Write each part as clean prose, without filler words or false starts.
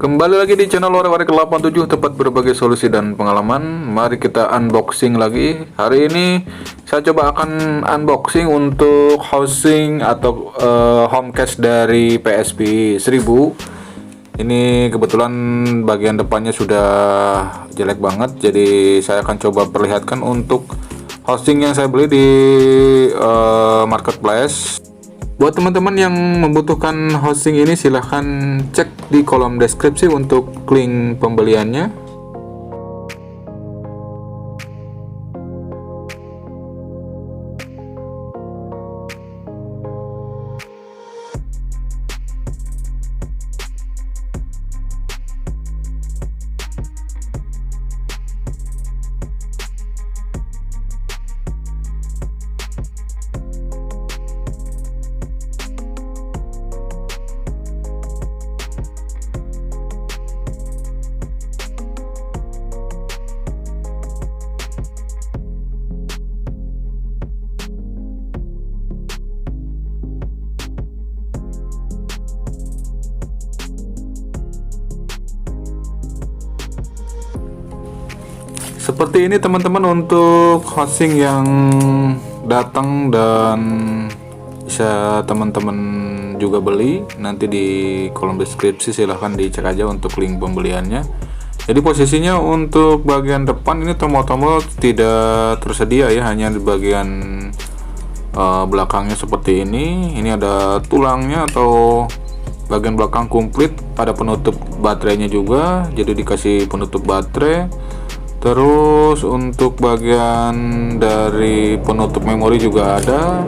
Kembali lagi di channel Warek 87, tempat berbagai solusi dan pengalaman. Mari kita unboxing lagi. Hari ini saya coba akan unboxing untuk housing atau home case dari PSP 1000. Ini kebetulan bagian depannya sudah jelek banget, jadi saya akan coba perlihatkan untuk housing yang saya beli di marketplace. Buat teman-teman yang membutuhkan hosting ini, silahkan cek di kolom deskripsi untuk link pembeliannya. Seperti ini teman-teman untuk hosting yang datang, dan bisa teman-teman juga beli. Nanti di kolom deskripsi silahkan dicek aja untuk link pembeliannya. Jadi posisinya untuk bagian depan ini tombol-tombol tidak tersedia ya, hanya di bagian belakangnya seperti ini. Ini ada tulangnya atau bagian belakang komplit, ada penutup baterainya juga, jadi dikasih penutup baterai. Terus untuk bagian dari penutup memori juga ada.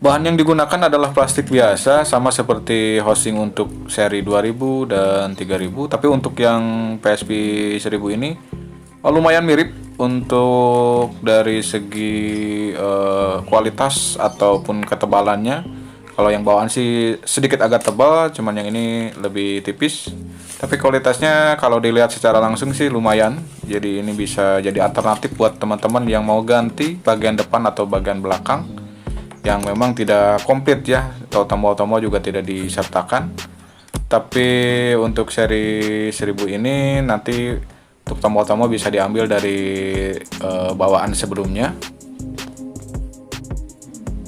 Bahan yang digunakan adalah plastik biasa, sama seperti housing untuk seri 2000 dan 3000. Tapi untuk yang PSP 1000 ini lumayan mirip untuk dari segi kualitas ataupun ketebalannya. Kalau yang bawaan sih sedikit agak tebal, cuman yang ini lebih tipis. Tapi kualitasnya kalau dilihat secara langsung sih lumayan. Jadi ini bisa jadi alternatif buat teman-teman yang mau ganti bagian depan atau bagian belakang yang memang tidak komplit ya, atau tombol-tombol juga tidak disertakan. Tapi untuk seri 1000 ini nanti untuk tombol-tombol bisa diambil dari bawaan sebelumnya.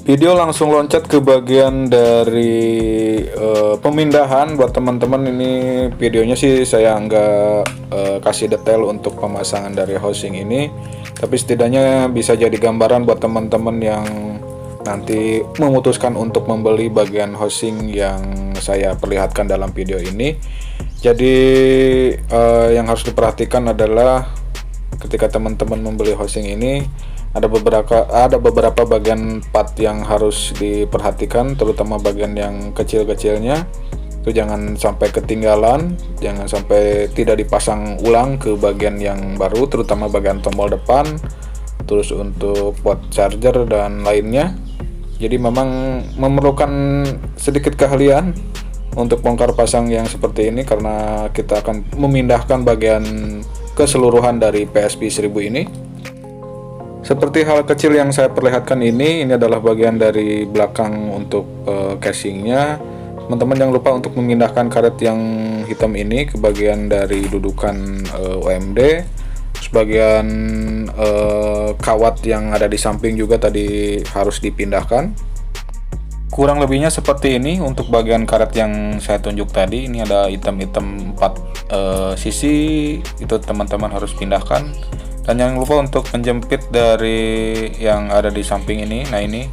Video langsung loncat ke bagian dari pemindahan. Buat teman-teman, ini videonya sih saya nggak kasih detail untuk pemasangan dari housing ini, tapi setidaknya bisa jadi gambaran buat teman-teman yang nanti memutuskan untuk membeli bagian housing yang saya perlihatkan dalam video ini. Jadi yang harus diperhatikan adalah ketika teman-teman membeli housing ini, ada beberapa bagian part yang harus diperhatikan, terutama bagian yang kecil-kecilnya itu jangan sampai ketinggalan, jangan sampai tidak dipasang ulang ke bagian yang baru, terutama bagian tombol depan, terus untuk port charger dan lainnya. Jadi memang memerlukan sedikit keahlian untuk bongkar pasang yang seperti ini, karena kita akan memindahkan bagian keseluruhan dari PSP 1000 ini. Seperti hal kecil yang saya perlihatkan ini adalah bagian dari belakang untuk casingnya. Teman-teman jangan lupa untuk memindahkan karet yang hitam ini ke bagian dari dudukan OMD. Sebagian kawat yang ada di samping juga tadi harus dipindahkan. Kurang lebihnya seperti ini untuk bagian karet yang saya tunjuk tadi. Ini ada hitam-hitam 4 sisi, itu teman-teman harus pindahkan. Dan jangan lupa untuk menjepit dari yang ada di samping ini. Nah, ini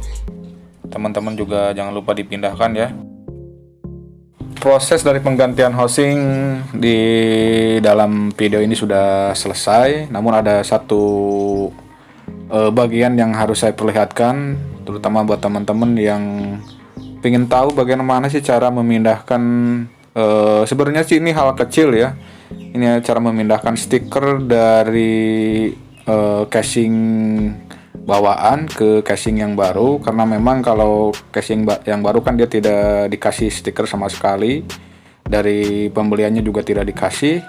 teman-teman juga jangan lupa dipindahkan ya. Proses dari penggantian housing di dalam video ini sudah selesai, namun ada satu bagian yang harus saya perlihatkan, terutama buat teman-teman yang ingin tahu bagaimana sih cara memindahkan. Sebenarnya sih ini hal kecil ya. Ini cara memindahkan stiker dari casing bawaan ke casing yang baru, karena memang kalau casing yang baru kan dia tidak dikasih stiker sama sekali, dari pembeliannya juga tidak dikasih.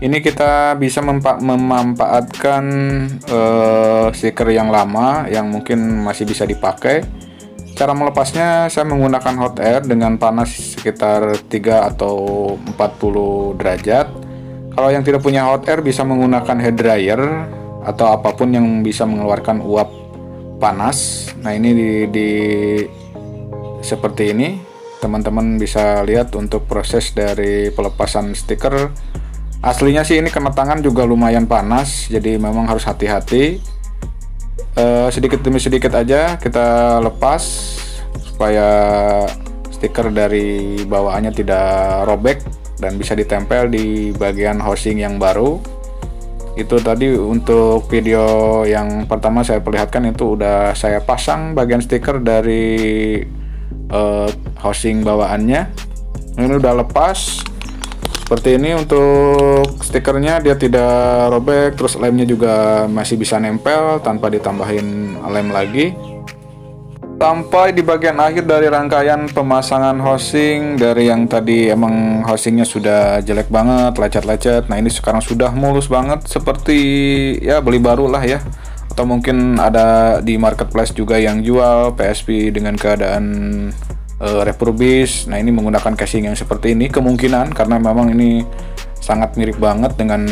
Ini kita bisa memanfaatkan stiker yang lama yang mungkin masih bisa dipakai. Cara melepasnya saya menggunakan hot air dengan panas sekitar 3 atau 40 derajat. Kalau yang tidak punya hot air bisa menggunakan hair dryer atau apapun yang bisa mengeluarkan uap panas. Nah, ini di seperti ini. Teman-teman bisa lihat untuk proses dari pelepasan stiker. Aslinya sih ini kena tangan juga lumayan panas, jadi memang harus hati-hati. Sedikit demi sedikit aja kita lepas supaya stiker dari bawaannya tidak robek dan bisa ditempel di bagian housing yang baru. Itu tadi untuk video yang pertama saya perlihatkan, itu udah saya pasang bagian stiker dari housing bawaannya. Ini udah lepas seperti ini. Untuk stikernya dia tidak robek, terus lemnya juga masih bisa nempel tanpa ditambahin lem lagi. Sampai di bagian akhir dari rangkaian pemasangan housing, dari yang tadi emang housingnya sudah jelek banget, lecet-lecet, nah ini sekarang sudah mulus banget seperti ya beli baru lah ya. Atau mungkin ada di marketplace juga yang jual PSP dengan keadaan refurbish. Nah, ini menggunakan casing yang seperti ini kemungkinan, karena memang ini sangat mirip banget dengan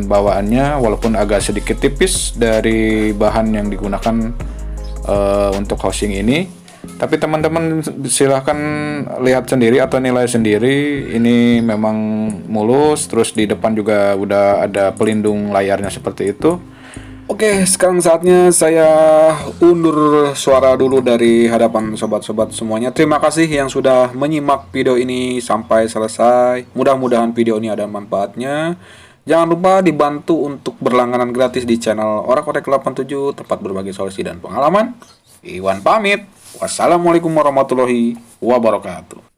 bawaannya, walaupun agak sedikit tipis dari bahan yang digunakan untuk housing ini. Tapi teman-teman silahkan lihat sendiri atau nilai sendiri. Ini memang mulus, terus di depan juga udah ada pelindung layarnya seperti itu. Oke, sekarang saatnya saya undur suara dulu dari hadapan sobat-sobat semuanya. Terima kasih yang sudah menyimak video ini sampai selesai. Mudah-mudahan video ini ada manfaatnya. Jangan lupa dibantu untuk berlangganan gratis di channel Orek-Orek 87, tempat berbagi solusi dan pengalaman. Iwan pamit. Wassalamualaikum warahmatullahi wabarakatuh.